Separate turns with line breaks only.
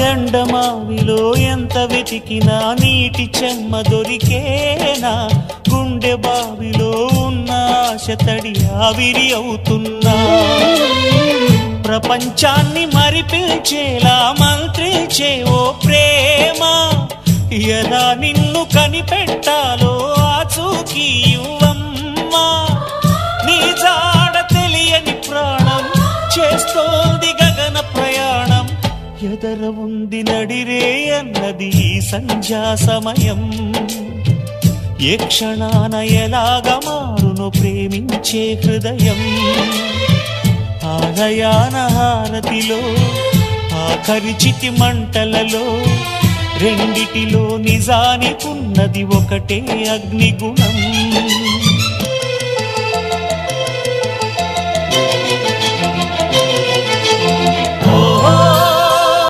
ఎండమావిలో ఎంత వెతికినా నీటి చెమ్మ దొరికేనా గుండె బావిలో ఉన్న ఆశ తడి ఆవిరి అవుతున్నా ప్రపంచాన్ని మరిపించేలా మంత్రించే ఓ ప్రేమ ఎలా నిన్ను కనిపెట్టాలో ఆచూకీ ఇవ్వమ్మా నీ జాడ తెలియని ప్రాణం చేస్తోంది గగన ప్రయాణం ఎదర ఉంది నడిరే అన్నది ఈ సంధ్యా సమయం ఏ క్షణాన ఎలాగ మారును ప్రేమించే హృదయం ఆలయాన హారతిలో ఆఖరి చితి మంటలలో రెండిటిలో నిజానికున్నది ఒకటే అగ్నిగుణం